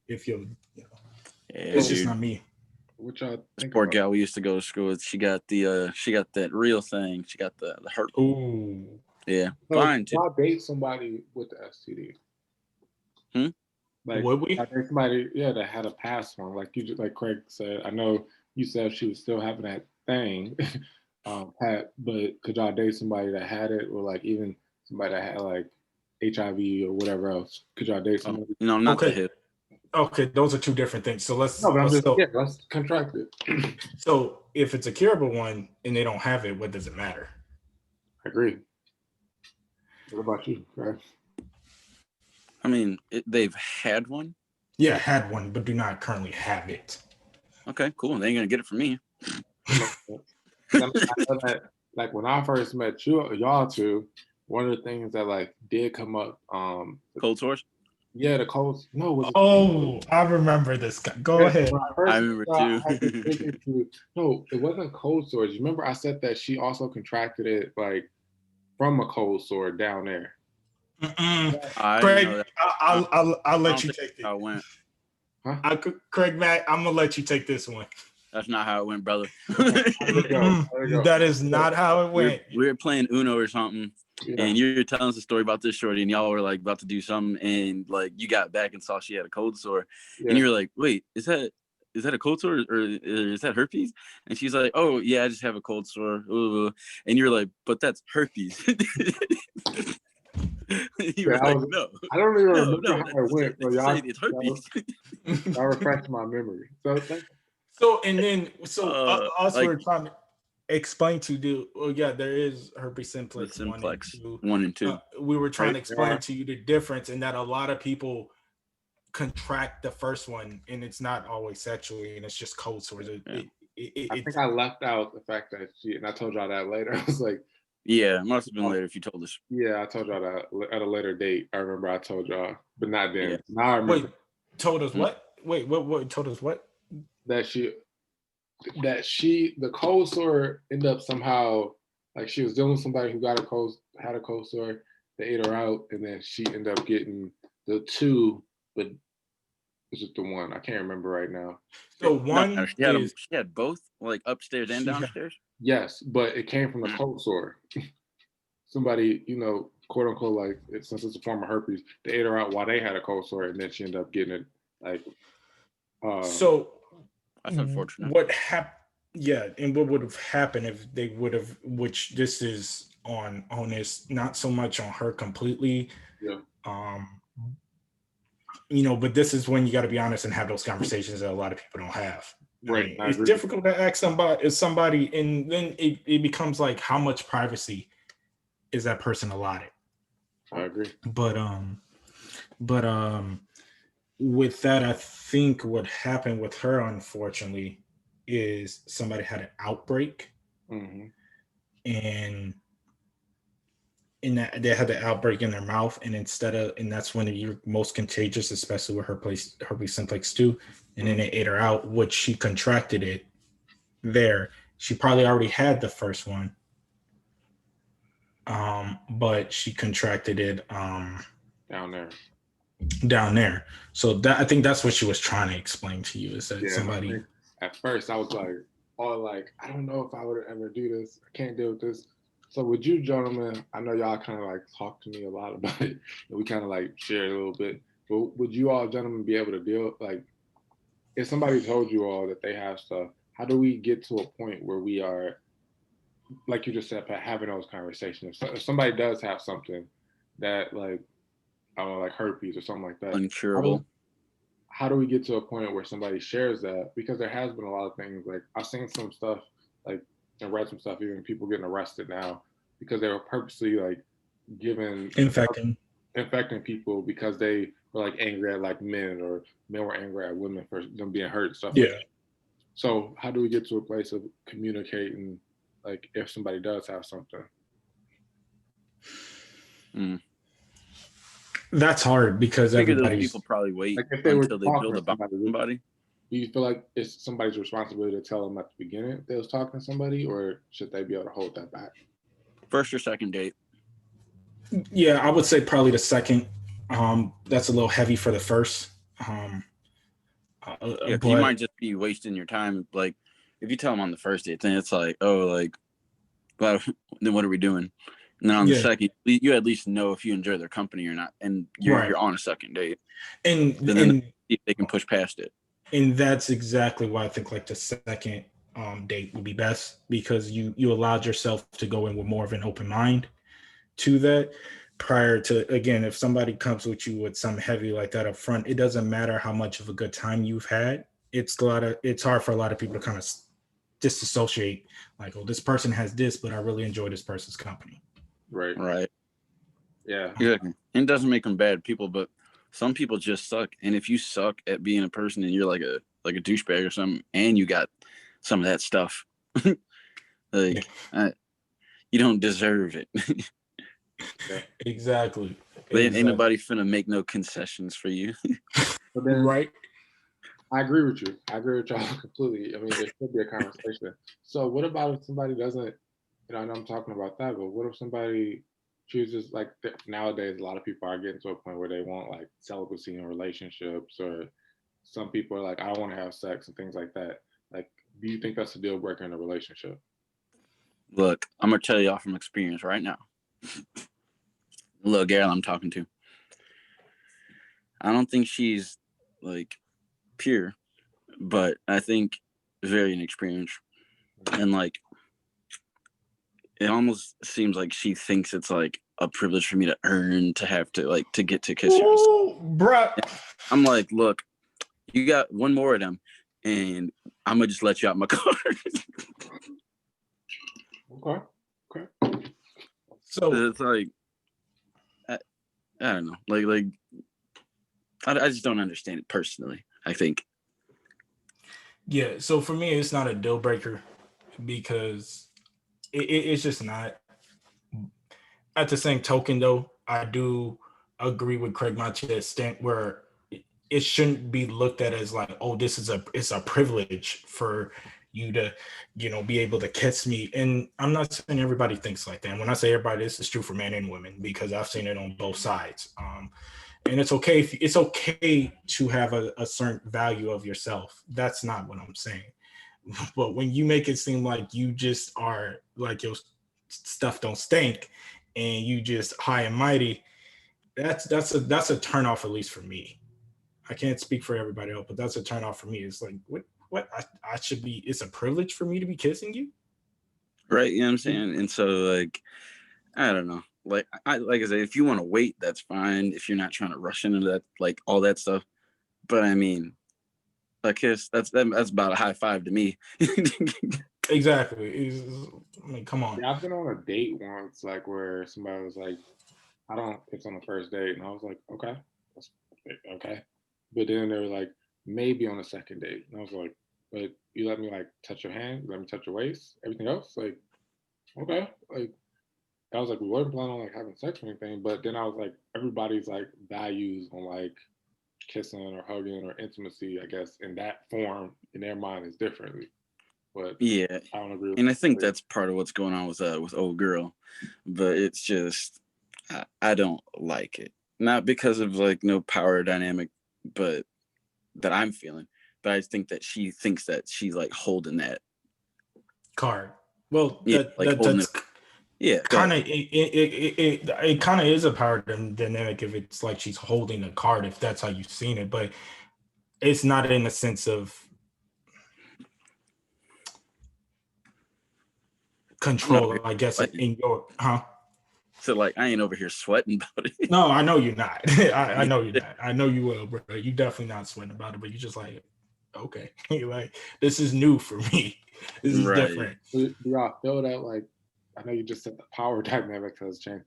if you know, Yeah, it's just dude. not me. What y'all This think poor about? gal we used to go to school with, she got that real thing. She got the herpes. Ooh, Yeah, So, fine too. y'all date somebody with the STD? Hmm? Like, would we? I think somebody, yeah, that had a past one. Like you, like Craig said. I know you said she was still having that thing, Pat. But could y'all date somebody that had it, or like even somebody that had like HIV or whatever else? Could y'all date Oh, somebody? no, not the Okay, hip. okay, those are two different things. So No, but I'm let's just, so yeah, let's contract it. so if it's a curable one and they don't have it, what does it matter? I agree. What about you, Craig? I mean, they've had one. Yeah, had one, but do not currently have it. Okay, cool. They ain't gonna get it from me. That makes sense. Because I know that, like when I first met you, y'all two, one of the things that like did come up, Cold sores. yeah, the cold. No, was it? Oh, I remember this guy. Go Yeah, ahead. when I I first met remember y'all, too. I had this big issue. No, it wasn't cold sores. You remember I said that she also contracted it like from a cold sore down there. Mm-mm. I didn't know Craig, that. I, I'll I let don't you think take that's it. how it went. Huh? Craig, Matt, I'm gonna let you take this one. That's not how it went, brother. Okay, there we go. There we go. That is So, not how it we're went. we're playing Uno or something, yeah, and you're telling us a story about this shorty, and y'all were like about to do something, and like you got back and saw she had a cold sore, and yeah. you were like, "Wait, is that a cold sore or is that herpes?" And she's like, "Oh yeah, I just have a cold sore." Ooh. And you're like, "But that's herpes." You Yeah, were like, "No, I don't even no, remember no, how it went. they So just say y'all, it's y'all, herpes." y'all refreshed my memory. So thank So and then us Like were trying to explain to you. Oh yeah, there is herpes the simplex one and simplex two. 1 and 2. We were trying right to explain there. to you the difference and that a lot of people contract the first one and it's not always sexually and it's just cold sores. Yeah, I think I left out the fact that she, and I told y'all that later. I was like, yeah, it must have been later if you told us. yeah, I told y'all that at a later date. I remember I told y'all, but not Yeah. then. Now I Wait, remember told us Mm. what? Wait, what told us what? that the cold sore ended up somehow like she was dealing with somebody who had a cold sore. They ate her out, and then she ended up getting the two, but is it the one? I can't remember right now. So It doesn't matter. one She had them. is She had both, like upstairs and she downstairs. Yes, but it came from the Mm. cold sore. Somebody, quote unquote, like since it's a form of herpes, they ate her out while they had a cold sore, and then she ended up getting it. Like, uh, so That's unfortunate. what happened? Yeah, and what would have happened if they would have? Which this is on this, not so much on her completely. yeah, Um, but this is when you got to be honest and have those conversations that a lot of people don't have. I right. mean, I it's agree. difficult to ask somebody, and then it becomes like how much privacy is that person allotted? I agree. But but with that, I think what happened with her, unfortunately, is somebody had an outbreak, Hmm. and in that they had the outbreak in their mouth, and that's when you're most contagious, especially with herpes simplex 2, and then Hmm. they ate her out, which she contracted it there. She probably already had the first one, but she contracted it Down there. down there. So that I think that's what she was trying to explain to you is that Yeah, and I somebody. think at first I was like, all like, I don't know if I would ever do this. I can't deal with this. So would you gentlemen, I know y'all kind of like talk to me a lot about it, and we kind of like share a little bit. But would you all gentlemen be able to deal like if somebody told you all that they have stuff? How do we get to a point where we are, like you just said, Pat, having those conversations? If somebody does have something that like I don't know, like herpes or something like that, how do Uncurable. how do we get to a point where somebody shares that? Because there has been a lot of things like I've seen some stuff like and read some stuff, even people getting arrested now because they were purposely like giving Infecting. infecting people because they were like angry at like men or men were angry at women for them being hurt and stuff like Yeah, that. So how do we get to a place of communicating like if somebody does have something? Mm. that's hard I because figure those people everybody's. probably wait Like if they were until they talking build to a bond somebody, with somebody. do you feel like it's somebody's responsibility to tell them at the beginning if they was talking to somebody, or should they be able to hold that back? First or second date. Yeah, I would say probably the second. That's a little heavy for the first. Um, Yeah, 'cause you might just be wasting your time. Like, if you tell them on the first date, then it's like, oh, like, well, then what are we doing? And then on the second, you at least know if you enjoy their company or not, and you're on a second date, and then they can push past it. And that's exactly why I think like the second date would be best, because you allowed yourself to go in with more of an open mind to that, prior to, again, if somebody comes with you with some heavy like that up front, it doesn't matter how much of a good time you've had. It's hard for a lot of people to kind of disassociate, like, oh, this person has this, but I really enjoy this person's company. Right. Yeah. Exactly. And it doesn't make them bad people, but some people just suck. And if you suck at being a person and you're like a douchebag or something, and you got some of that stuff, you don't deserve it. Exactly. Ain't nobody finna make no concessions for you. But then, right. I agree with you. I agree with y'all completely. I mean, there should be a conversation. So what about if somebody doesn't, I know I'm talking about that, but what if somebody chooses, like, nowadays, a lot of people are getting to a point where they want like celibacy in relationships, or some people are like, I don't want to have sex and things like that. Like, do you think that's a deal breaker in a relationship? Look, I'm gonna tell y'all from experience right now. The little girl I'm talking to, I don't think she's like pure, but I think very inexperienced, and like it almost seems like she thinks it's like a privilege for me to earn to have to like to get to kiss her. Ooh, bruh. I'm like, look, you got one more of them, and I'm gonna just let you out my car. Okay. So it's like, I don't know, like I just don't understand it personally, I think. Yeah, so for me, it's not a deal breaker, because it's just not. At the same token, though, I do agree with Craig Mathias stand where it shouldn't be looked at as like, oh, it's a privilege for you to, be able to kiss me. And I'm not saying everybody thinks like that. And when I say everybody, this is true for men and women, because I've seen it on both sides. And it's okay it's okay to have a certain value of yourself. That's not what I'm saying. But when you make it seem like you just are like your stuff don't stink and you just high and mighty, that's a turn off, at least for me. I can't speak for everybody else, but that's a turn off for me. It's like, what I should be, it's a privilege for me to be kissing you, right? You know what I'm saying? And so, like, I don't know, like I say, if you want to wait, that's fine, if you're not trying to rush into that, like all that stuff. But I mean, a kiss, that's about a high five to me. Exactly. I mean, come on. Yeah, I've been on a date once, like, where somebody was like, I don't kiss on the first date, and I was like, okay, that's okay. But then they were like, maybe on the second date, and I was like, but you let me like touch your hand, let me touch your waist, everything else, like, okay, like, I was like, we weren't planning on like having sex or anything, but then I was like, everybody's like values on like kissing or hugging or intimacy, I guess, in that form in their mind is differently. But yeah, I don't agree with and I think that's part of what's going on with old girl, but it's just I don't like it, not because of like no power dynamic, but that I'm feeling, but I think that she thinks that she's like holding that Card. Well, yeah, like holding that's it. Yeah, kind of it kind of is a power dynamic if it's like she's holding a card, if that's how you've seen it, but it's not in the sense of control, I guess, in your So like I ain't over here sweating about it. No, I know you're not. I know you're not. I know you will, bro. You definitely not sweating about it, but you just like, okay, like this is new for me. This is different. Do y'all feel that, like, I know you just said the power dynamic has changed.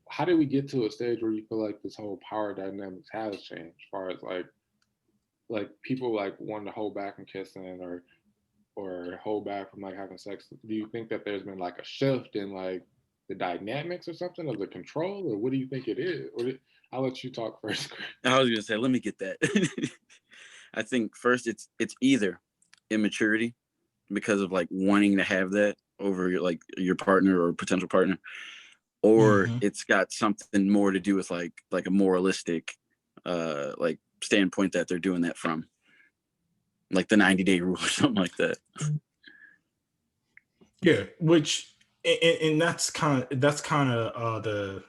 How did we get to a stage where you feel like this whole power dynamics has changed, as far as like people like wanting to hold back from kissing or hold back from like having sex? Do you think that there's been like a shift in like the dynamics or something of the control, or what do you think it is? I'll let you talk first. I was gonna say, let me get that. I think first it's either immaturity because of like wanting to have that over your partner or potential partner, or it's got something more to do with like a moralistic like standpoint that they're doing that from. like the 90-day rule or something like that. Yeah, which and that's kind of the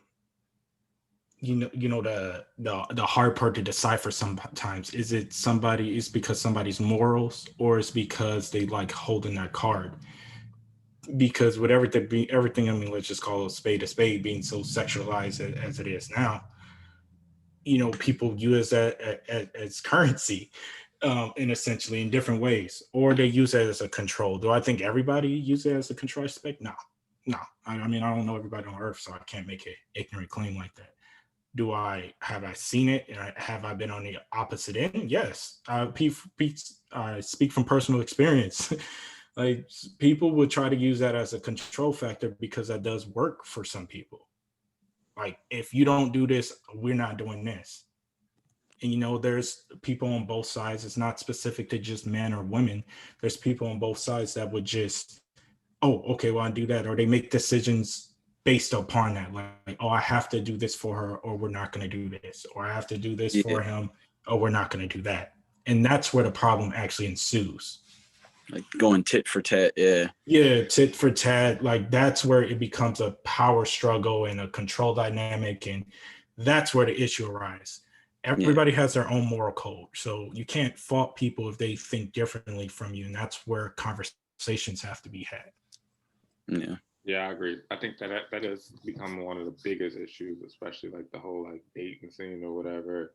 the hard part to decipher sometimes. Is it somebody is because somebody's morals, or it's because they like holding that card? Because with everything, I mean, let's just call a spade, being so sexualized as it is now, people use that as currency, and essentially in different ways, or they use it as a control. Do I think everybody uses it as a control aspect? No, no. I mean, I don't know everybody on earth, so I can't make an ignorant claim like that. Have I seen it? And have I been on the opposite end? Yes. I speak from personal experience. Like, people would try to use that as a control factor because that does work for some people. Like, if you don't do this, we're not doing this. And there's people on both sides. It's not specific to just men or women. There's people on both sides that would just, oh, okay, well, I do that, or they make decisions based upon that. Like, oh, I have to do this for her, or we're not going to do this, or I have to do this for him, or we're not going to do that. And that's where the problem actually ensues. Like going tit for tat. Yeah, tit for tat. Like, that's where it becomes a power struggle and a control dynamic, and that's where the issue arises. Everybody has their own moral code, so you can't fault people if they think differently from you, and that's where conversations have to be had. Yeah, I agree. I think that has become one of the biggest issues, especially like the whole like dating scene or whatever.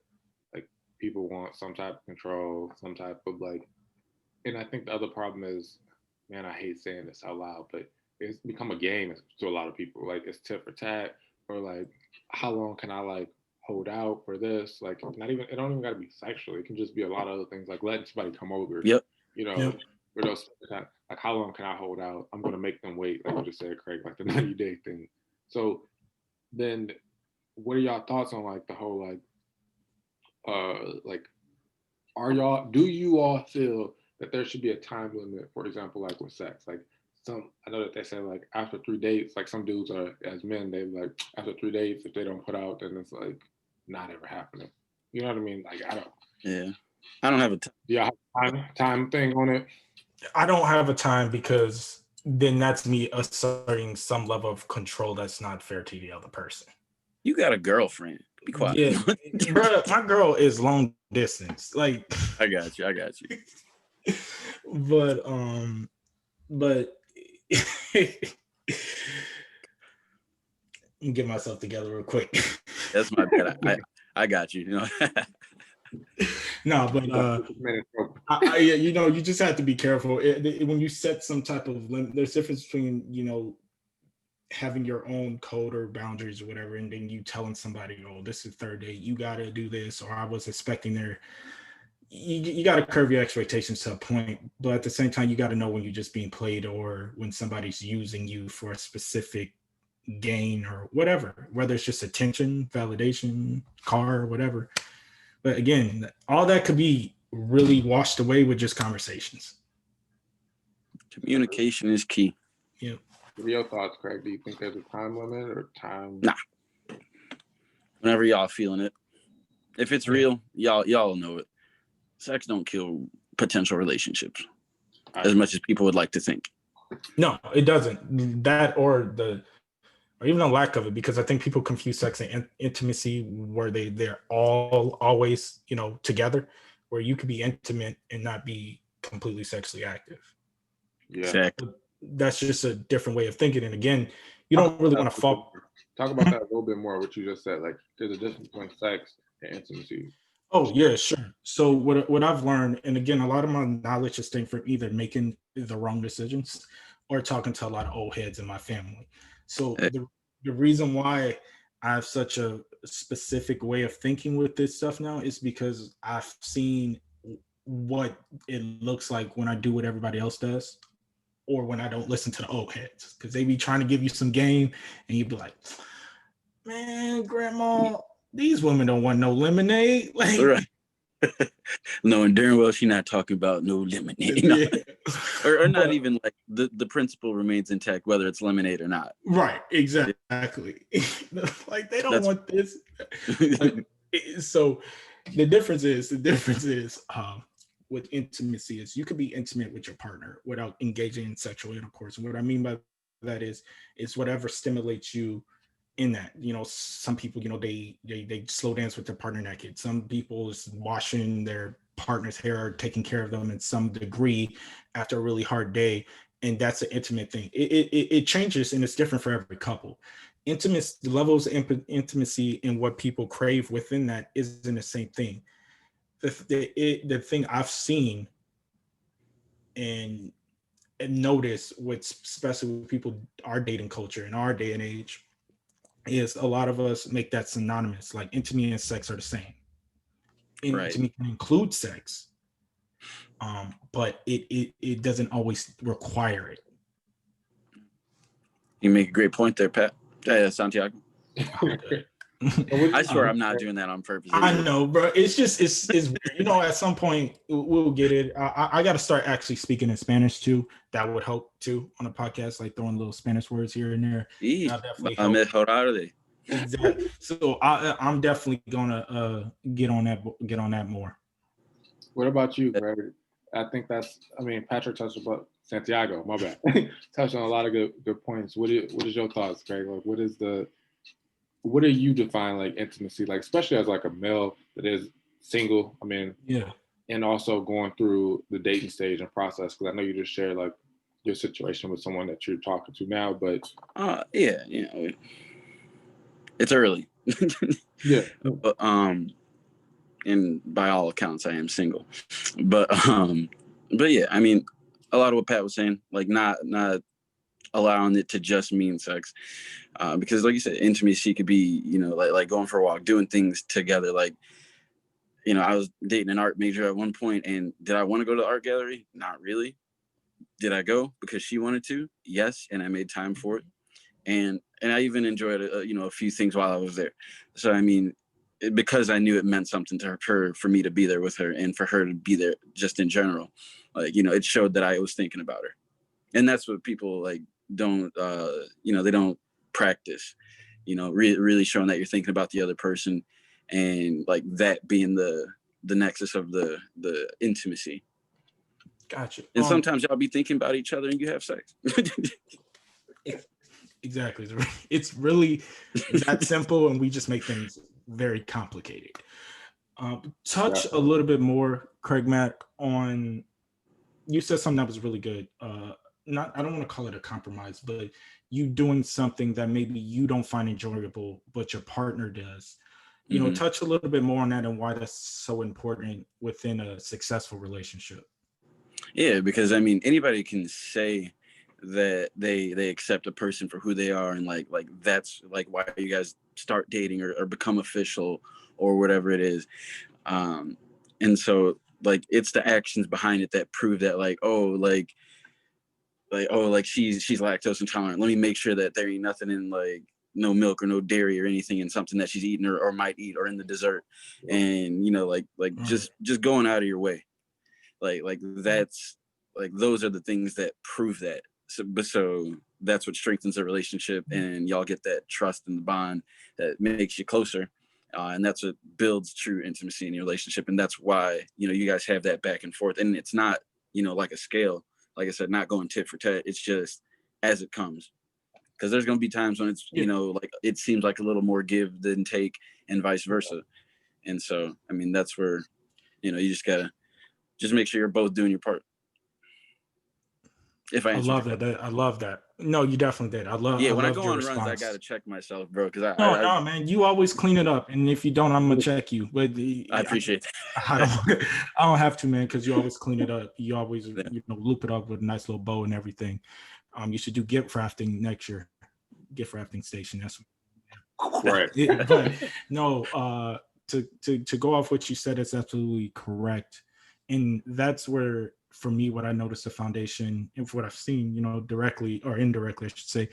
Like, people want some type of control, some type of like, and I think the other problem is, man, I hate saying this out loud, but it's become a game to a lot of people. Like, it's tit for tat, or like, how long can I like hold out for this? Like, not even, it don't even gotta be sexual. It can just be a lot of other things, like letting somebody come over. Yep. For those, like, how long can I hold out? I'm gonna make them wait, like you just said, Craig, like the 90-day thing. So then, what are y'all thoughts on like the whole like, do you all feel that there should be a time limit, for example, like with sex? Like, I know that they say like after 3 dates, like some dudes are, as men, they like after 3 dates, if they don't put out, then it's like not ever happening. You know what I mean? Like, I don't have a time thing on it. I don't have a time, because then that's me asserting some level of control that's not fair to the other person. You got a girlfriend. Be quiet. Yeah, bro, my girl is long distance. Like, I got you. But get myself together real quick. That's my bad. I got you. No, but you just have to be careful when you set some type of limit. There's a difference between having your own code or boundaries or whatever, and then you telling somebody, oh, this is third date, you got to do this, or I was expecting there. You got to curb your expectations to a point, but at the same time, you got to know when you're just being played, or when somebody's using you for a specific gain or whatever, whether it's just attention, validation, car, whatever. But again, all that could be really washed away with just conversations. Communication is key. Yeah. What are your thoughts, Craig? Do you think there's a time limit or time? Nah. Whenever y'all feeling it. If it's real, y'all know it. Sex don't kill potential relationships as much as people would like to think. No, it doesn't. That or even a lack of it, because I think people confuse sex and intimacy, where they're always together, where you could be intimate and not be completely sexually active. Yeah, exactly. That's just a different way of thinking. And again, you don't really want to fall. Talk about that a little bit more. What you just said, like, there's a difference between sex and intimacy. Oh yeah, sure. So what I've learned, and again, a lot of my knowledge is stemming from either making the wrong decisions or talking to a lot of old heads in my family. So the reason why I have such a specific way of thinking with this stuff now is because I've seen what it looks like when I do what everybody else does, or when I don't listen to the old heads, because they be trying to give you some game, and you'd be like, man, grandma, these women don't want no lemonade. Like, right. Knowing darn well she's not talking about no lemonade. No. Yeah. or not even like the principle remains intact, whether it's lemonade or not. Right, exactly. Like, they don't want this. Like, so the difference is with intimacy is you could be intimate with your partner without engaging in sexual intercourse. And what I mean by that is whatever stimulates you in that. Some people, they slow dance with their partner naked. Some people is washing their partner's hair or taking care of them in some degree after a really hard day. And that's an intimate thing. It changes and it's different for every couple. Intimacy, the levels of intimacy and what people crave within that isn't the same thing. The thing I've seen and noticed with, especially with people, our dating culture in our day and age, is a lot of us make that synonymous. Like intimacy and sex are the same. Right. Intimacy can include sex, but it doesn't always require it. You make a great point there, Pat. Santiago. Okay. I swear I'm not doing that on purpose. I know, bro. It's just it's weird. At some point we'll get it. I got to start actually speaking in Spanish too. That would help too on a podcast, like throwing little Spanish words here and there. That'll definitely help. Mejorar. Exactly. So I'm definitely gonna get on that more. What about you, Greg? I think Patrick touched about Santiago. My bad. Touched on a lot of good points. What is your thoughts, Greg? Like, what do you define like intimacy, like especially as like a male that is single? Yeah. And also going through the dating stage and process, because I know you just shared like your situation with someone that you're talking to now, but yeah, it's early. Yeah. But and by all accounts, I am single. But yeah, a lot of what Pat was saying, like not allowing it to just mean sex, because like you said, intimacy could be, like going for a walk, doing things together. Like, I was dating an art major at one point, and did I want to go to the art gallery? Not really. Did I go because she wanted to? Yes, and I made time for it, and I even enjoyed a few things while I was there. So because I knew it meant something to her for me to be there with her, and for her to be there just in general, like, it showed that I was thinking about her. And that's what people like don't they don't practice, really showing that you're thinking about the other person, and like that being the nexus of the intimacy. Gotcha. And sometimes y'all be thinking about each other and you have sex. Exactly. It's really that simple, and we just make things very complicated. Touch a little bit more, Craig Mack, on, you said something that was really good. I don't want to call it a compromise, but you doing something that maybe you don't find enjoyable, but your partner does. Touch a little bit more on that and why that's so important within a successful relationship. Yeah, because anybody can say that they accept a person for who they are, and like that's like why you guys start dating or become official or whatever it is. And so like it's the actions behind it that prove that, like, she's lactose intolerant. Let me make sure that there ain't nothing in, like, no milk or no dairy or anything in something that she's eating or might eat, or in the dessert. And just going out of your way. Like that's like, those are the things that prove that. So that's what strengthens a relationship, and y'all get that trust and the bond that makes you closer. And that's what builds true intimacy in your relationship. And that's why, you guys have that back and forth. And it's not, like a scale, like I said, not going tit for tat. It's just as it comes. Because there's going to be times when it's, like it seems like a little more give than take, and vice versa. And so, that's where, you just got to just make sure you're both doing your part. If I love that. I love that. No, you definitely did. When I go on response. runs, I gotta check myself, bro. Because no, man, you always clean it up, and if you don't, I'm gonna check you. But I appreciate that. I don't have to, man, because you always clean it up. You always loop it up with a nice little bow and everything. You should do gift wrapping next year. Gift wrapping station. That's right. But no, to go off what you said, is absolutely correct, and that's where, for me, what I noticed the foundation, and what I've seen, directly or indirectly, I should say,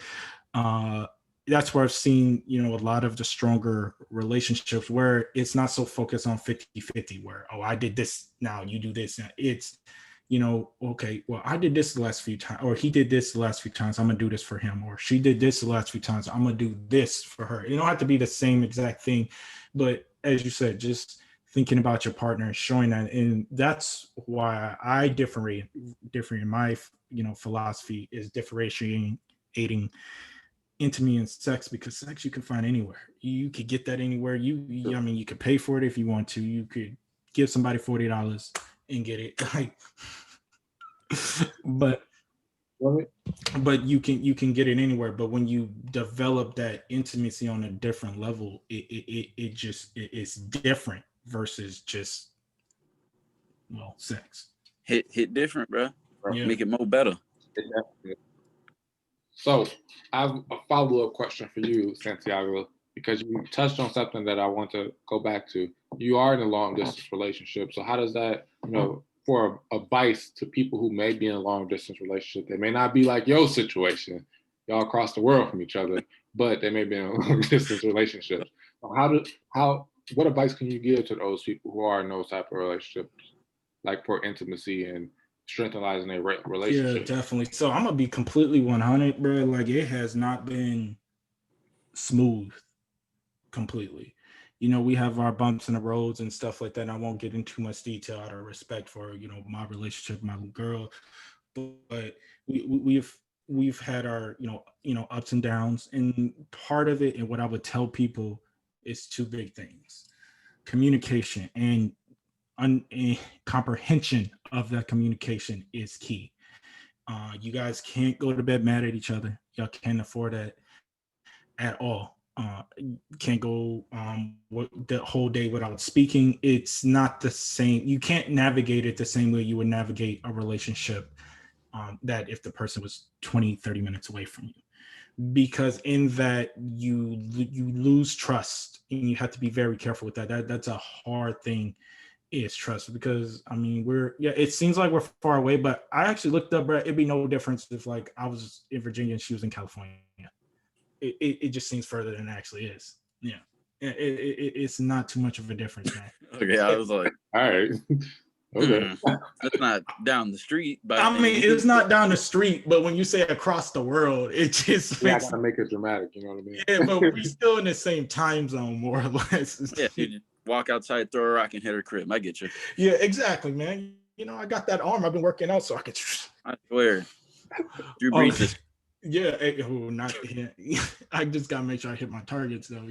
that's where I've seen, a lot of the stronger relationships where it's not so focused on 50-50, where, I did this, now you do this. It's, okay, well, I did this the last few times, or he did this the last few times, I'm gonna do this for him, or she did this the last few times, I'm gonna do this for her. You don't have to be the same exact thing, but as you said, just thinking about your partner, showing that, and that's why I differ in my philosophy is differentiating intimacy and sex, because sex you can find anywhere. You could get that anywhere. I mean, you could pay for it if you want to. You could give somebody $40 and get it. Like, but Right. you can get it anywhere. But when you develop that intimacy on a different level, it's different versus just sex. Hit different, bro. Yeah. Make it more better. So I have a follow-up question for you, Santiago, because you touched on something that I want to go back to. You are in a long distance relationship. So how does that, for advice to people who may be in a long distance relationship, they may not be like your situation, y'all across the world from each other, but they may be in a long distance relationship. So what advice can you give to those people who are in those type of relationships, like for intimacy and strengthening their relationship? Yeah, definitely. So I'm gonna be completely 100, bro. Like, it has not been smooth completely. We have our bumps in the roads and stuff like that. And I won't get into too much detail out of respect for my relationship, my girl. But we've had our ups and downs, and part of it, and what I would tell people, is two big things: communication and comprehension of that communication is key. You guys can't go to bed mad at each other. Y'all can't afford that at all. Can't go the whole day without speaking. It's not the same. You can't navigate it the same way you would navigate a relationship that if the person was 20-30 minutes away from you, because in that you lose trust, and you have to be very careful with that's a hard thing, is trust. Because I mean, it seems like we're far away, but I actually looked up, bro. It'd be no difference if like I was in Virginia and she was in California. It just seems further than it actually is. Yeah. It's not too much of a difference, man. Okay, I was like, All right. Okay. That's not down the street. But I mean, it's not down the street, but when you say across the world, it just Yeah, I makes gotta make it dramatic, you know what I mean? yeah, but we're still in the same time zone, more or less. Yeah, you walk outside, throw a rock, and hit her crib. I get you. Yeah, exactly, man. I got that arm. I've been working out so I could. I swear. Drew Brees just yeah, not yeah. I just gotta make sure I hit my targets, though.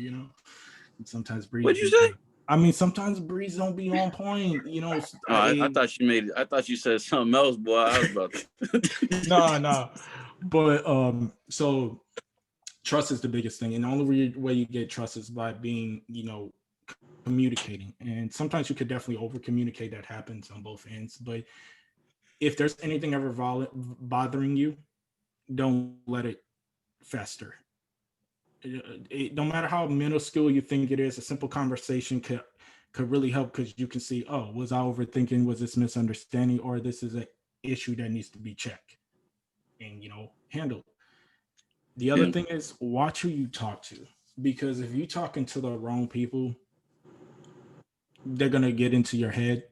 Sometimes Breeze. What'd you say? I mean, sometimes Breeze don't be on point. I thought you made it. I thought you said something else, boy. I was about to. No. But so trust is the biggest thing, and the only way you get trust is by being, communicating. And sometimes you could definitely over communicate. That happens on both ends. But if there's anything ever bothering you, don't let it fester. No matter how minuscule you think it is, a simple conversation could really help, because you can see, oh, was I overthinking? Was this misunderstanding? Or this is an issue that needs to be checked and handled. The other thing is, watch who you talk to, because if you're talking to the wrong people, they're gonna get into your head,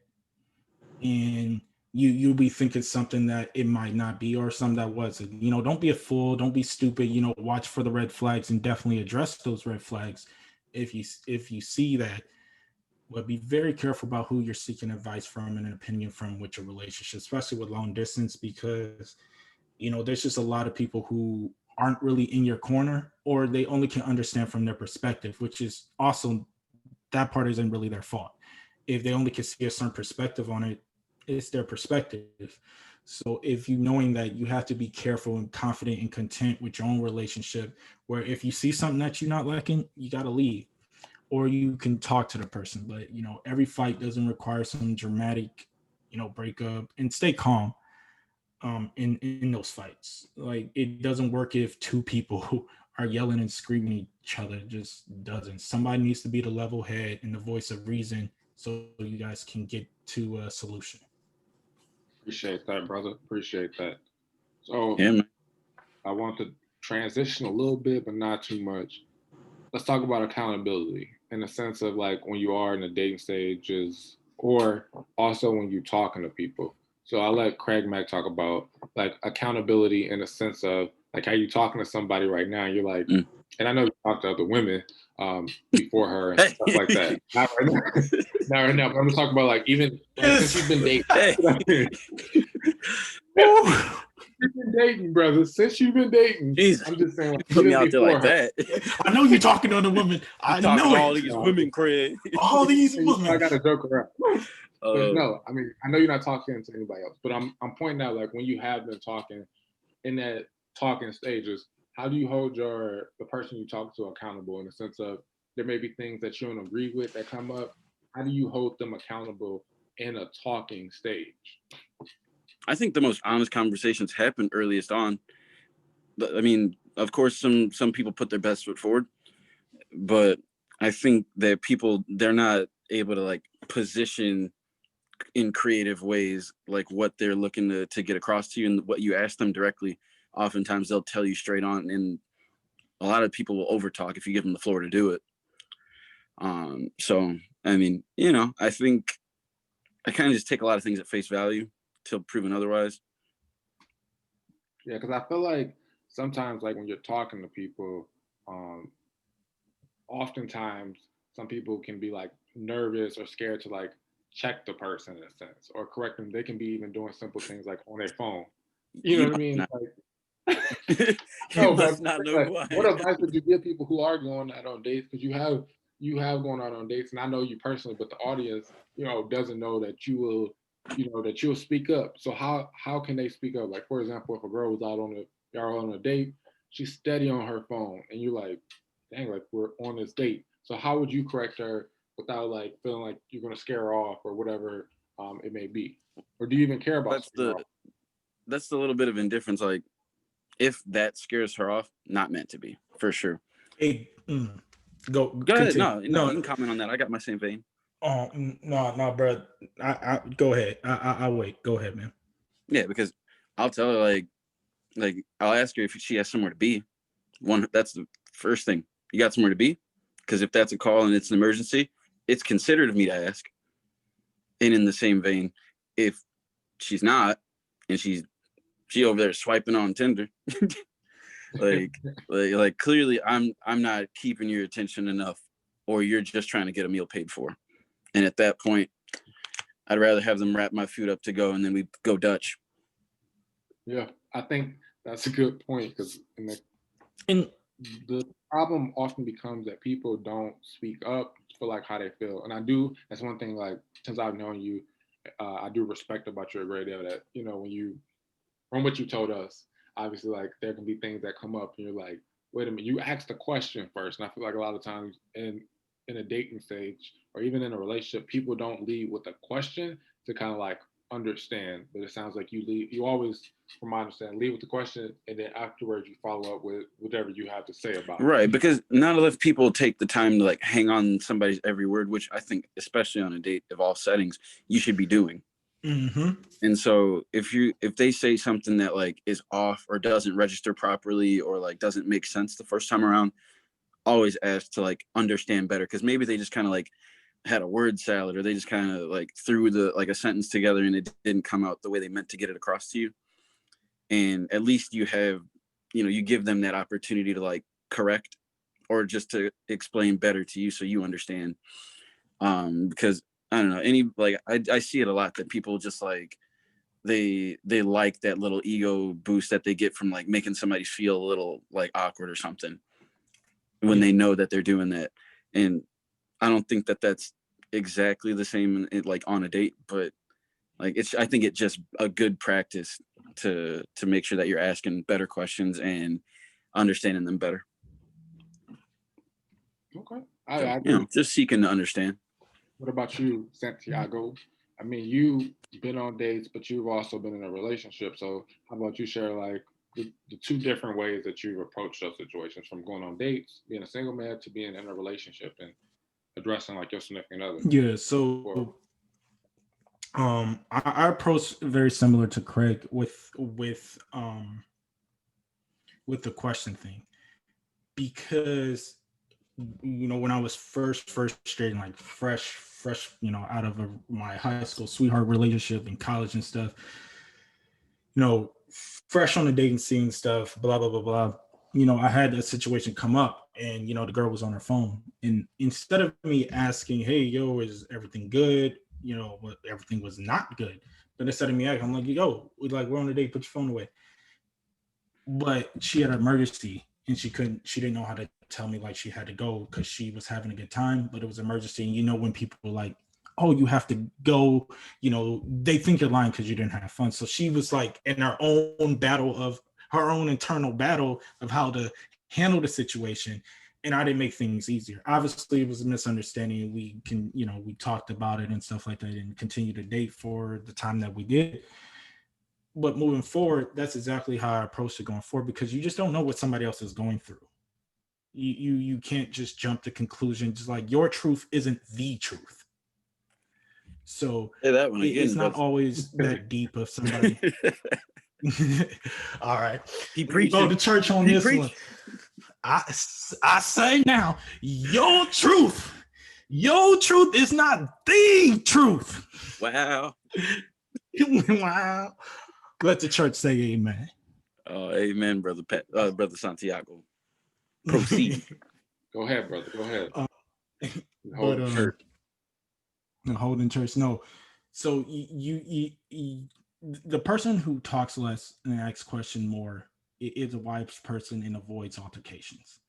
and you'll be thinking something that it might not be, or something that wasn't. Don't be a fool, don't be stupid. Watch for the red flags and definitely address those red flags if you see that. But be very careful about who you're seeking advice from and an opinion from with your relationship, especially with long distance, because there's just a lot of people who aren't really in your corner, or they only can understand from their perspective, which is also, that part isn't really their fault. If they only can see a certain perspective on it, it's their perspective. So if knowing that, you have to be careful and confident and content with your own relationship, where if you see something that you're not liking, you got to leave, or you can talk to the person. But every fight doesn't require some dramatic breakup, and stay calm in those fights. Like, it doesn't work if two people are yelling and screaming at each other. It just doesn't. Somebody needs to be the level head and the voice of reason, so you guys can get to a solution. Appreciate that, brother. Appreciate that. So Yeah, man. I want to transition a little bit, but not too much. Let's talk about accountability in the sense of like when you are in the dating stages, or also when you're talking to people. So I'll let Craig Mack talk about like accountability in the sense of like how you talking to somebody right now, you're like, Mm. and I know you talked to other women before her and stuff like that. Not right now, not right now. But I'm just talking about like even like, since you've been dating. Hey. You've been dating, brother. Since you've been dating, Jesus. I'm just saying, like, Put me even out there before like her. that. I know you're talking to the women. I Talking know to all it. these women, Craig. All these And you know, I women. got to joke around. But no, I mean, I know you're not talking to anybody else, but I'm pointing out like when you have been talking in that talking stages, how do you hold the person you talk to accountable in the sense of there may be things that you don't agree with that come up. How do you hold them accountable in a talking stage? I think the most honest conversations happen earliest on. I mean, of course, some people put their best foot forward, but I think that people, they're not able to like position in creative ways like what they're looking to get across to you, and what you ask them directly. Oftentimes they'll tell you straight on, and a lot of people will overtalk if you give them the floor to do it. So I mean, you know, I think I kind of just take a lot of things at face value till proven otherwise. Yeah, because I feel like sometimes, like when you're talking to people, um, oftentimes some people can be like nervous or scared to like check the person in a sense or correct them. They can be even doing simple things like on their phone. You know You what I must mean? not, Like, you no, but must not know like, who I what am. advice would you give people who are going out on dates? Because you have gone out on dates, and I know you personally, but the audience, you know, doesn't know that you will, you know, that you'll speak up. So how can they speak up? Like for example, if a girl was out on a y'all on a date, she's steady on her phone, and you're like, dang, like we're on this date. So how would you correct her without like feeling like you're gonna scare her off or whatever it may be? Or do you even care about That's scaring her the off? that's the little bit of indifference. Like if that scares her off, not meant to be, for sure. Hey, go Go ahead. continue. No, you No, can comment on that. I got my same vein. oh no, bro. I go ahead. I wait. Go ahead, man. Yeah, because I'll tell her like I'll ask her if she has somewhere to be. That's the first thing. You got somewhere to be? Because if that's a call and it's an emergency, it's considerate of me to ask. And in the same vein, if she's not, and she over there swiping on Tinder, like like clearly I'm not keeping your attention enough, or you're just trying to get a meal paid for. And at that point, I'd rather have them wrap my food up to go, and then we go Dutch. Yeah, I think that's a good point because And the problem often becomes that people don't speak up for like how they feel, and I do. That's one thing. Like since I've known you, I do respect about you a great deal. That you know when you from what you told us, obviously like there can be things that come up, and you're like, wait a minute, you asked the question first, and I feel like a lot of times in a dating stage or even in a relationship, people don't lead with a question to kind of like understand. But it sounds like you always, from my understanding, lead with the question, and then afterwards you follow up with whatever you have to say about it. Right, because not enough people take the time to like hang on somebody's every word, which I think, especially on a date of all settings, you should be doing. And so if they say something that like is off or doesn't register properly or like doesn't make sense the first time around, always ask to like understand better, because maybe they just kind of like had a word salad, or they just kind of like threw the like a sentence together and it didn't come out the way they meant to get it across to you. And at least you have, you give them that opportunity to like correct or just to explain better to you so you understand. Because I don't know, I see it a lot that people just like they like that little ego boost that they get from like making somebody feel a little like awkward or something when they know that they're doing that. And I don't think that that's exactly the same like on a date, but like I think it's just a good practice to make sure that you're asking better questions and understanding them better. Okay, So, I agree. just seeking to understand. What about you, Santiago? I mean, you've been on dates, but you've also been in a relationship. So, how about you share like the two different ways that you've approached those situations, from going on dates, being a single man, to being in a relationship and addressing like your significant other? yeah, Or, so I approach very similar to Craig with the question thing, because when I was first straight, like fresh, out of my high school sweetheart relationship in college and stuff, fresh on the dating scene stuff, blah blah blah blah. I had a situation come up, and the girl was on her phone, and instead of me asking, "Hey, yo, is everything good?" Everything was not good. But instead of me asking, I'm like, "Yo, we're on a date. Put your phone away." But she had an emergency, and she didn't know how to tell me like she had to go because she was having a good time, but it was an emergency. And when people are like, "Oh, you have to go," they think you're lying because you didn't have fun. So she was like in her own battle of her own internal battle of how to handle the situation. And I didn't make things easier. Obviously, it was a misunderstanding. We talked about it and stuff like that and continued to date for the time that we did. But moving forward, that's exactly how I approach it going forward, because you just don't know what somebody else is going through. You can't just jump to conclusions. Just like your truth isn't the truth. So Say that one again, it's not brother. always that deep of somebody. All right. He We can go preaching. to church on He this preaching. one. I say now, your truth is not the truth. Wow. Wow. Let the church say amen. Oh, amen, brother brother Santiago. Proceed. Go ahead, brother. Go ahead. But Church. Holding church. No. So you the person who talks less and asks question more is a wise person and avoids altercations.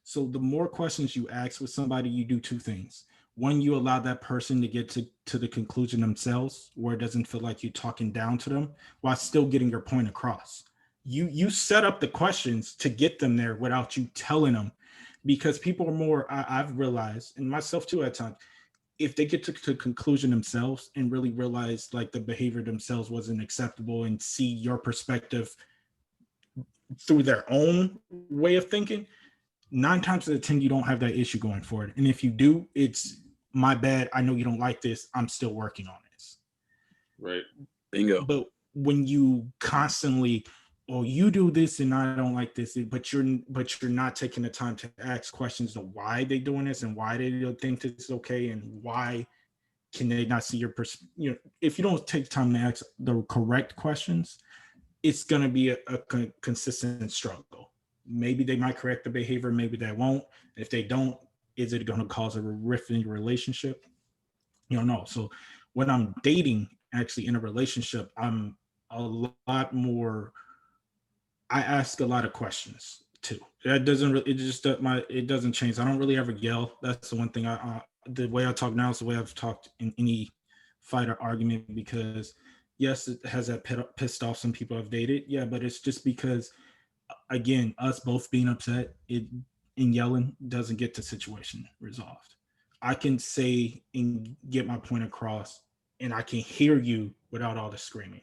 So the more questions you ask with somebody, you do two things. One, you allow that person to get to the conclusion themselves, where it doesn't feel like you're talking down to them while still getting your point across. You set up the questions to get them there without you telling them, because people are more. I've realized, and myself too at times, if they get to conclusion themselves and really realize like the behavior themselves wasn't acceptable and see your perspective through their own way of thinking, 9 times out of 10 you don't have that issue going forward. And if you do, it's my bad. I know you don't like this. I'm still working on this. Right. Bingo. But when you constantly, oh, you do this and I don't like this, but you're not taking the time to ask questions of why they doing this and why they don't think this is okay and why can they not see your if you don't take time to ask the correct questions, it's going to be a consistent struggle. Maybe they might correct the behavior, maybe they won't. If they don't, is it going to cause a rift in your relationship? You don't know. So when I'm dating, actually in a relationship, I'm a lot more. I ask a lot of questions too. That doesn't really. It doesn't change. I don't really ever yell. That's the one thing. The way I talk now is the way I've talked in any fight or argument, because yes, it has that pissed off some people I've dated. Yeah, but it's just because, again, us both being upset, it and yelling doesn't get the situation resolved. I can say and get my point across, and I can hear you without all the screaming.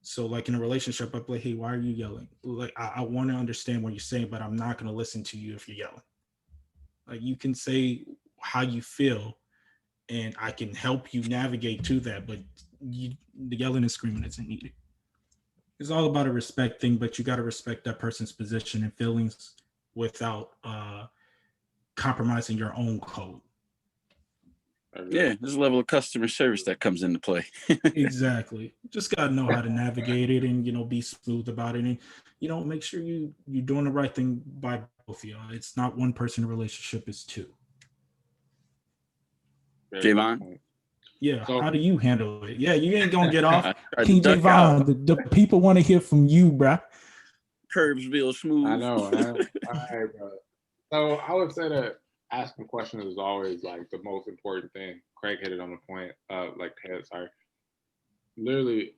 So, like in a relationship, I'm like, "Hey, why are you yelling? Like, I want to understand what you're saying, but I'm not going to listen to you if you're yelling. Like, you can say how you feel, and I can help you navigate to that, but the yelling and screaming isn't needed. It's all about a respect thing, but you got to respect that person's position and feelings without compromising your own code. Yeah, there's a level of customer service that comes into play. Exactly. Just got to know how to navigate it and, be smooth about it. And, make sure you're doing the right thing by both of y'all. It's not one person in a relationship, it's two. Javon? Yeah. So- How do you handle it? Yeah, you ain't going to get off. I tried to duck Javon, out. the people want to hear from you, bruh. Curbs real smooth. I know. All right, bro. So I would say that asking questions is always like the most important thing. Craig hit it on the point. Sorry. Literally,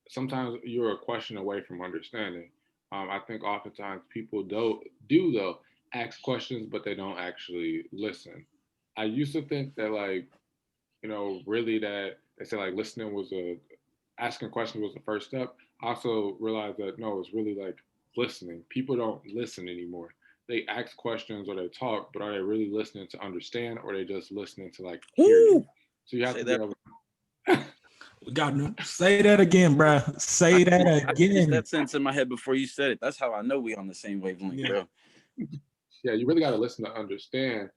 sometimes you're a question away from understanding. I think oftentimes people do though ask questions, but they don't actually listen. I used to think that really that they say like listening was asking questions was the first step. I also realized that no, it's really like listening. People don't listen anymore. They ask questions or they talk, but are they really listening to understand, or are they just listening to like hear you? So you have to be able to Say that again, bro. Say that I finished again. that sentence in my head before you said it. That's how I know we on the same wavelength, bro. Yeah, you really got to listen to understand,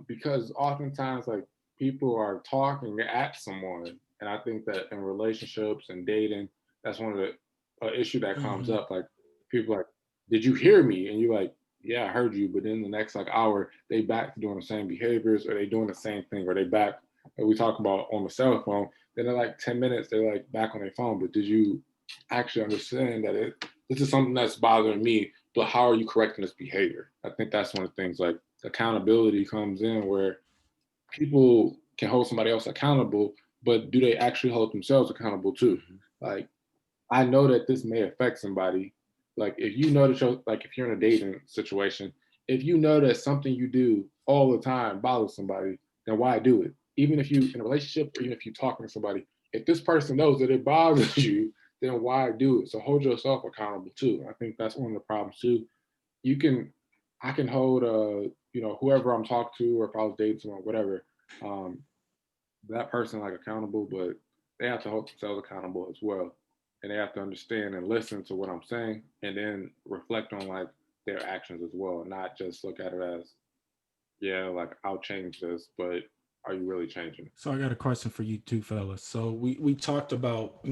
because oftentimes like people are talking at someone, and I think that in relationships and dating, that's one of an issue that comes Mhm. up, like people like, did you hear me? And you're like, yeah, I heard you. But then the next like hour, they back to doing the same behaviors, or they doing the same thing, or they back, like we talk about on the cell phone. Then in like 10 minutes, they're like back on their phone. But did you actually understand that this is something that's bothering me, but how are you correcting this behavior? I think that's one of the things, like accountability comes in, where people can hold somebody else accountable, but do they actually hold themselves accountable too? Mhm. Like, I know that this may affect somebody. Like, if you know that like if you're in a dating situation, if you know that something you do all the time bothers somebody, then why do it? Even if you in a relationship, or even if you're talking to somebody, if this person knows that it bothers you, then why do it? So hold yourself accountable too. I think that's one of the problems too. You can, I can hold whoever I'm talking to, or if I was dating someone, whatever, um, that person like accountable, but they have to hold themselves accountable as well. And they have to understand and listen to what I'm saying, and then reflect on like their actions as well, not just look at it as, yeah, like I'll change this, but are you really changing? So I got a question for you too, fellas. So we talked about,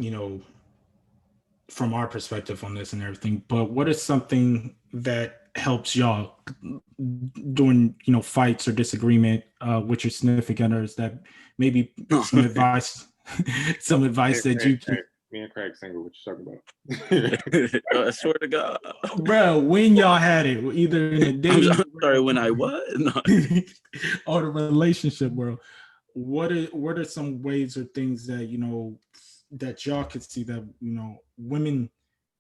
from our perspective on this and everything, but what is something that helps y'all during, fights or disagreement with your significant others, that maybe some advice some Me advice and that Craig, you can, hey, me and Craig single. What you talking about? I swear to God. bro, when y'all had it, either in the dating I'm sorry, world when I what? No. or the relationship world, what are some ways or things that that y'all could see that women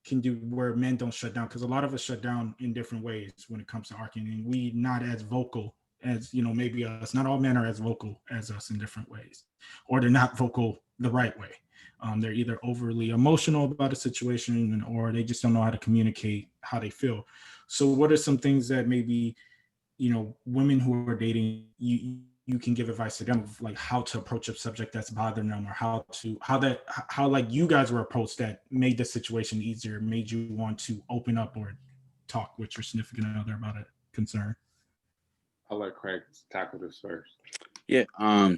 can do where men don't shut down? Because a lot of us shut down in different ways when it comes to arguing, and we not as vocal as maybe us. Not all men are as vocal as us in different ways, or they're not vocal the right way. They're either overly emotional about a situation, or they just don't know how to communicate how they feel. So what are some things that maybe women who are dating, you can give advice to them of like how to approach a subject that's bothering them, or how like you guys were approached that made the situation easier, made you want to open up or talk with your significant other about a concern? I'll let Craig tackle this first. Yeah. I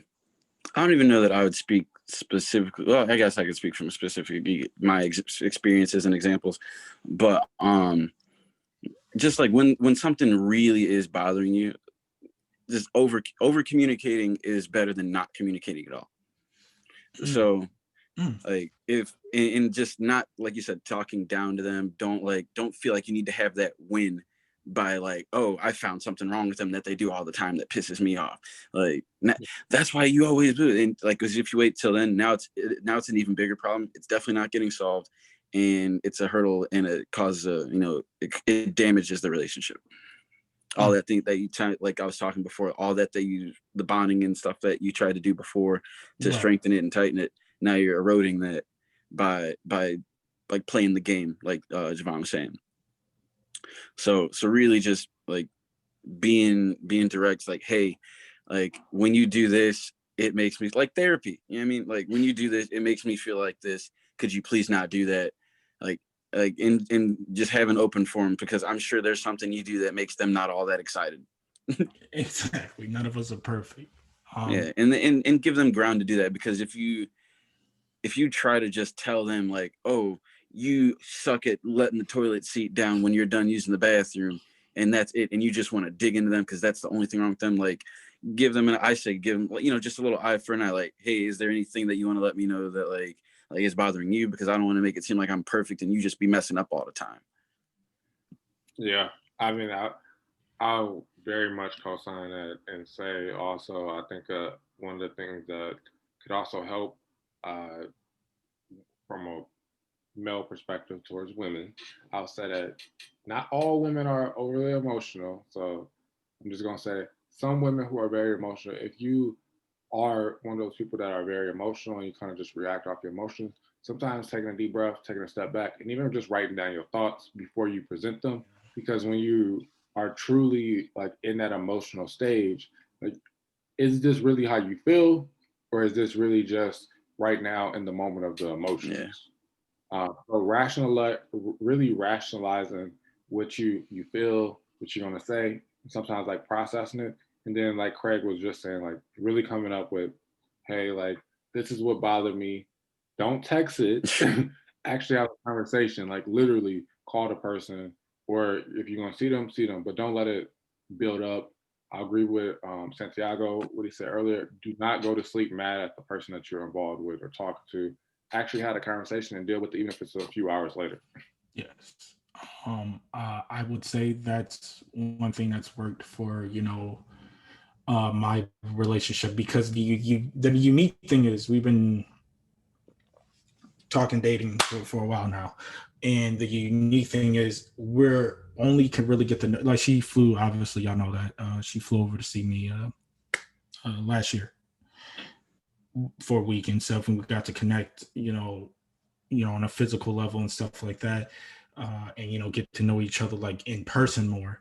don't even know that I would speak specifically. Well, I guess I could speak from specific my experiences and examples, but just like when something really is bothering you, just over communicating is better than not communicating at all. Mm, So mm. like if and just not, like you said, talking down to them, don't feel like you need to have that win by like, oh, I found something wrong with them that they do all the time that pisses me off. Like that's why you always do it. And like, because if you wait till then, now it's an even bigger problem. It's definitely not getting solved, and it's a hurdle, and it causes it damages the relationship. All Mm. that thing that you like I was talking before, all that you the bonding and stuff that you tried to do before to Right. strengthen it and tighten it, now you're eroding that by like playing the game, like Javon was saying. So really just like being direct, like, hey, like when you do this, it makes me like therapy. You know what I mean? Like when you do this, it makes me feel like this. Could you please not do that? Like and just have an open forum, because I'm sure there's something you do that makes them not all that excited. Exactly. None of us are perfect. Yeah, and give them ground to do that, because if you try to just tell them like, oh, you suck at letting the toilet seat down when you're done using the bathroom, and that's it, and you just want to dig into them because that's the only thing wrong with them, like give them, just a little eye for an eye, like, hey, is there anything that you want to let me know that like is bothering you, because I don't want to make it seem like I'm perfect and you just be messing up all the time. Yeah, I mean, I'll very much co-sign that and say also, I think one of the things that could also help uh, from a male perspective towards women, I'll say that not all women are overly emotional. So I'm just going to say some women who are very emotional, if you are one of those people that are very emotional and you kind of just react off your emotions, sometimes taking a deep breath, taking a step back, and even just writing down your thoughts before you present them. Because when you are truly like in that emotional stage, like, is this really how you feel? Or is this really just right now in the moment of the Yeah. emotions? So really rationalizing what you feel, what you're gonna say, sometimes like processing it, and then like Craig was just saying, like really coming up with, hey, like this is what bothered me. Don't text it. actually have a conversation, like literally call the person, or if you're gonna see them, but don't let it build up. I agree with Santiago, what he said earlier. Do not go to sleep mad at the person that you're involved with or talking to. Actually had a conversation and deal with it, even if it's a few hours later. Yes. I would say that's one thing that's worked for, my relationship, because the unique thing is we've been talking dating for a while now, and the unique thing is we're only can really get the, like, she flew, obviously y'all know that, she flew over to see me last year for a week and stuff, and we got to connect, on a physical level and stuff like that, and get to know each other like in person more.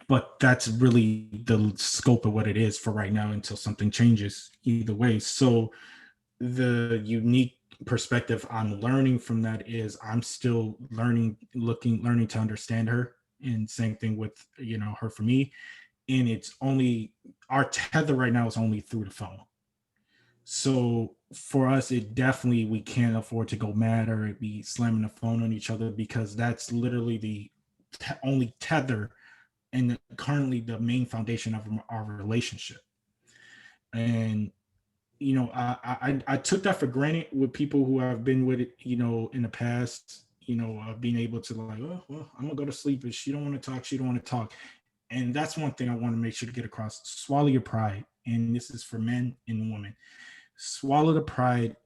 But that's really the scope of what it is for right now until something changes either way. So the unique perspective I'm learning from that is I'm still learning to understand her. And same thing with, her for me. And it's only, our tether right now is only through the phone. So for us, it definitely, we can't afford to go mad or be slamming the phone on each other, because that's literally the only tether and currently the main foundation of our relationship. And I took that for granted with people who I've been with it, in the past, being able to, like, oh well, I'm gonna go to sleep. If she don't want to talk, she don't want to talk. And that's one thing I want to make sure to get across. Swallow your pride. And this is for men and women. Swallow the pride.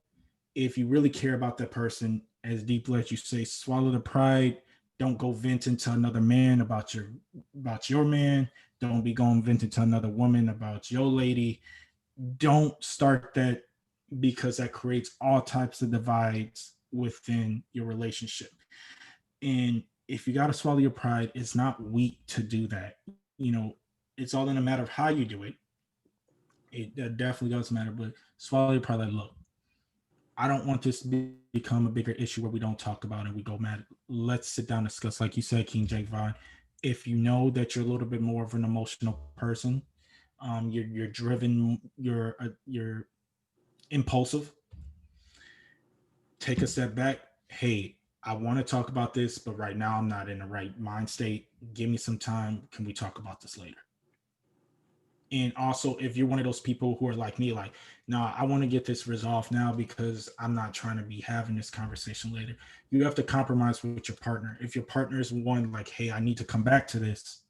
If you really care about that person as deeply as you say, swallow the pride. Don't go venting to another man about your man. Don't be going venting to another woman about your lady. Don't start that, because that creates all types of divides within your relationship. And if you got to swallow your pride, it's not weak to do that. You know, it's all in a matter of how you do it. It definitely does matter, but swallow your pride. Like, look, I don't want this to become a bigger issue where we don't talk about it. We go mad. Let's sit down and discuss. Like you said, King Jake Vaughn, if you know that you're a little bit more of an emotional person, you're driven, you're impulsive, take a step back. Hey, I want to talk about this, but right now I'm not in the right mind state. Give me some time. Can we talk about this later? And also, if you're one of those people who are like me, like, no, I want to get this resolved now because I'm not trying to be having this conversation later. You have to compromise with your partner. If your partner is one like, hey, I need to come back to this,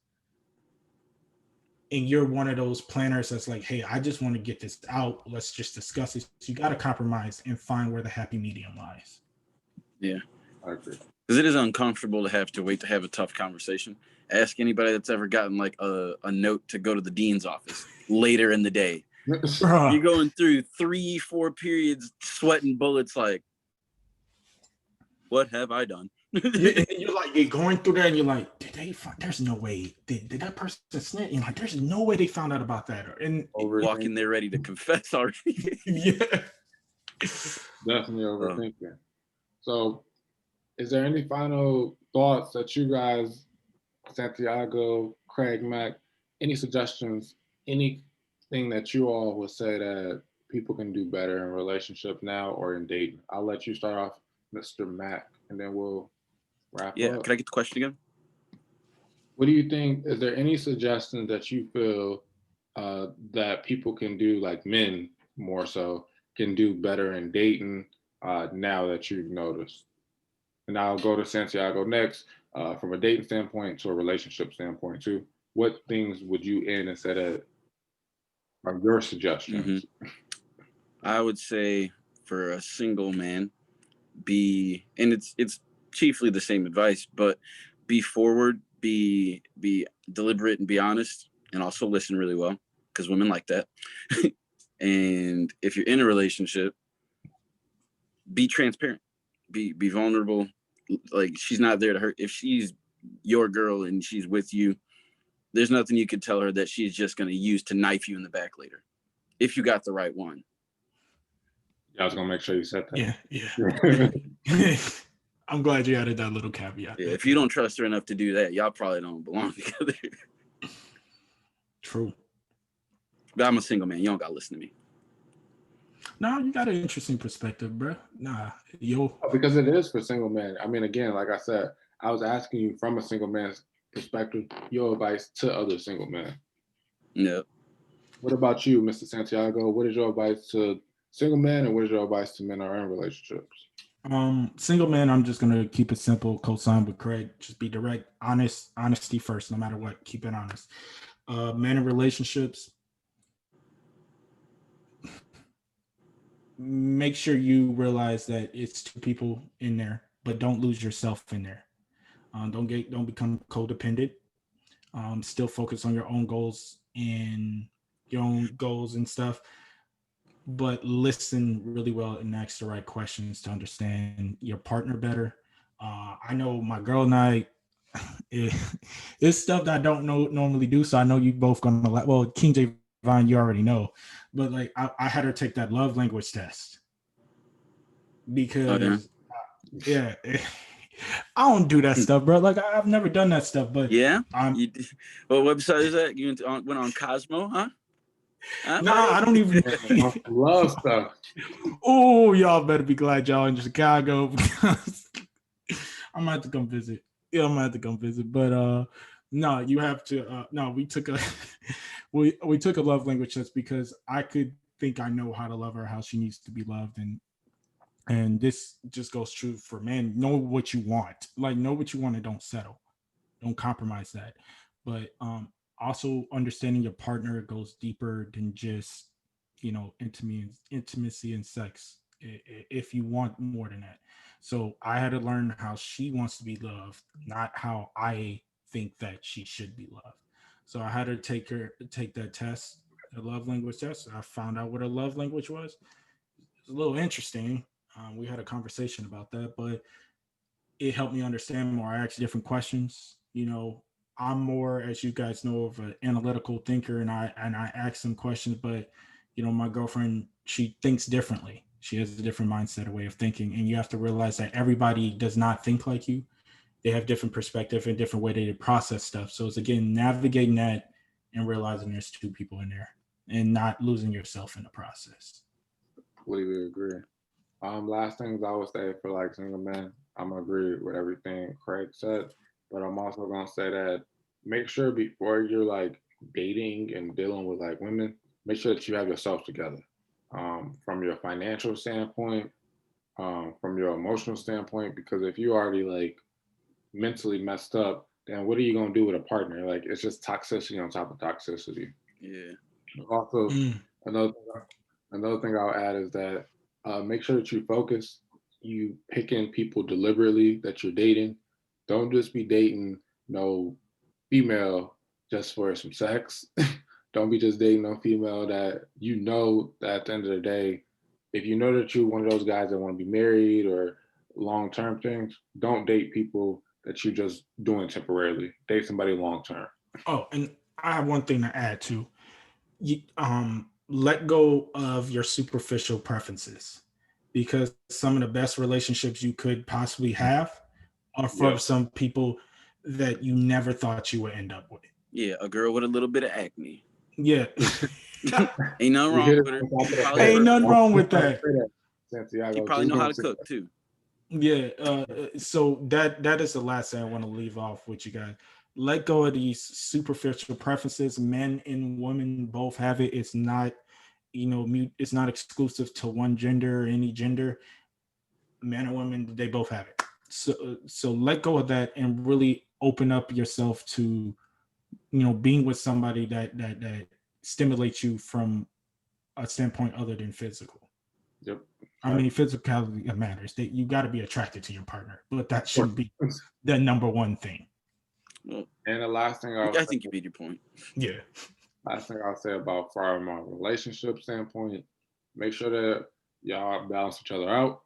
and you're one of those planners that's like, hey, I just want to get this out. Let's just discuss it. So you got to compromise and find where the happy medium lies. Yeah. I agree. Because it is uncomfortable to have to wait to have a tough conversation. Ask anybody that's ever gotten like a note to go to the dean's office later in the day. Bruh. You're going through 3-4 periods, sweating bullets. Like, what have I done? You're like, you're going through there and you're like, did they find, there's no way, did that person snitch? You're like, there's no way they found out about that. And walk in there ready to confess already. yeah. Definitely overthinking. So, is there any final thoughts that you guys, Santiago, Craig, Mac, any suggestions, anything that you all would say that people can do better in relationship now or in dating? I'll let you start off, Mr. Mac, and then we'll wrap Yeah, up. can I get the question again? What do you think? Is there any suggestions that you feel that people can do, like men more so, can do better in dating now that you've noticed? And I'll go to Santiago next. From a dating standpoint to a relationship standpoint too, what things would you end instead of are your suggestions? Mm-hmm. I would say for a single man, and it's chiefly the same advice, but be forward, be deliberate, and be honest, and also listen really well because women like that. And if you're in a relationship, be transparent, be vulnerable. Like, she's not there to hurt. If she's your girl and she's with you, there's nothing you could tell her that she's just going to use to knife you in the back later if you got the right one. Yeah, I was gonna make sure you said that. Yeah. I'm glad you added that little caveat. Yeah, if you don't trust her enough to do that, y'all probably don't belong together. True. But I'm a single man. You don't got to listen to me. No, you got an interesting perspective, bro. Nah, yo, Because it is for single men. I mean, again, like I said, I was asking you from a single man's perspective, your advice to other single men. Yep. What about you, Mr. Santiago? What is your advice to single men, and what is your advice to men who are in relationships? single man. I'm just gonna keep it simple. Co-sign with Craig. Just be direct, honest, honesty first, no matter what. Keep it honest. Men in relationships, make sure you realize that it's two people in there, but don't lose yourself in there. Don't become codependent. Still focus on your own goals and stuff, but listen really well and ask the right questions to understand your partner better. I know my girl and I, it, it's stuff that I don't know normally do. So I know you both gonna like. Well, King J Vine, you already know, but like I had her take that love language test Oh yeah. because yeah, I don't do that stuff, bro. Like I've never done that stuff, but Yeah. I'm You. What website is that? You went on Cosmo, huh? Huh, nah, buddy? I don't even. Love stuff. Oh, y'all better be glad y'all in Chicago because I'm gonna have to come visit. Yeah, I'm gonna have to come visit. But no, you have to no, we took a we took a love language test because I could think I know how to love her, how she needs to be loved, and this just goes true for men. Know what you want. Like know what you want and don't settle. Don't compromise that. But also understanding your partner goes deeper than just intimacy and sex. If you want more than that, so I had to learn how she wants to be loved, not how I think that she should be loved. So I had to take that test, the love language test. I found out what a love language was. It's a little interesting. We had a conversation about that, but it helped me understand more. I asked different questions. I'm more, as you guys know, of an analytical thinker, and I ask some questions. But my girlfriend, she thinks differently. She has a different mindset, a way of thinking, and you have to realize that everybody does not think like you. They have different perspective and different way they process stuff. So it's again navigating that and realizing there's two people in there and not losing yourself in the process. Completely agree. Last things I would say for like single men, I'm gonna agree with everything Craig said, but I'm also gonna say that make sure before you're like dating and dealing with like women, make sure that you have yourself together. From your financial standpoint, from your emotional standpoint, because if you already like mentally messed up, then what are you gonna do with a partner? Like it's just toxicity on top of toxicity. Yeah. Also, Mm. another another thing I'll add is that make sure that you focus. You picking people deliberately that you're dating. Don't just be dating no female just for some sex. Don't be just dating no female that you know that at the end of the day, if you know that you're one of those guys that want to be married or long term things, don't date people that you just doing temporarily. Date somebody long term. Oh, and I have one thing to add too. Let go of your superficial preferences because some of the best relationships you could possibly have are from Yep. some people that you never thought you would end up with. Yeah. A girl with a little bit of acne. Yeah. Ain't nothing You wrong hit it with her. on top She of the probably a head. Ain't nothing virgin. wrong with Trying to that. say that, She Santiago. probably Just know how don't to say cook that. too. Yeah. So that is the last thing I want to leave off with you guys. Let go of these superficial preferences. Men and women both have it. It's not, it's not exclusive to one gender or any gender. Men and women, they both have it. So let go of that and really open up yourself to being with somebody that stimulates you from a standpoint other than physical. Yep. I mean, physicality matters. That you got to be attracted to your partner, but that shouldn't be And the number one thing. Well, the last thing I think you made your point. Yeah. I'll say about from a relationship standpoint, make sure that y'all balance each other out.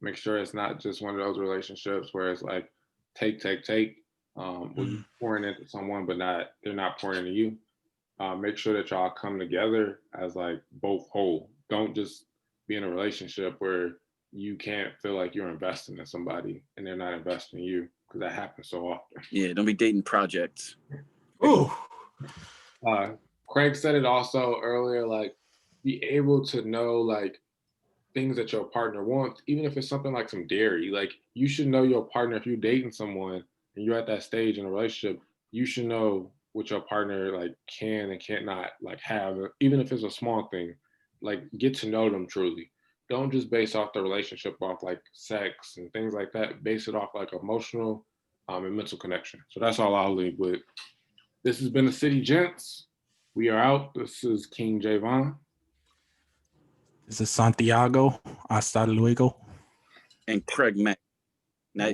Make sure it's not just one of those relationships where it's like take. Where you pouring into someone, but they're not pouring into you. Make sure that y'all come together as like both whole. Don't just be in a relationship where you can't feel like you're investing in somebody and they're not investing in you because that happens so often. Yeah. Don't be dating projects. Oh. Uh, Craig said it also earlier, like be able to know like things that your partner wants, even if it's something like some dairy. Like you should know your partner if you're dating someone and you're at that stage in a relationship. You should know what your partner like can and can't not like have, even if it's a small thing. Like get to know them truly. Don't just base off the relationship off like sex and things like that. Base it off like emotional and mental connection. So that's all I'll leave with. This has been the City Gents. We are out. This is King Javon. This is Santiago. Hasta luego. And Craig Mack. No,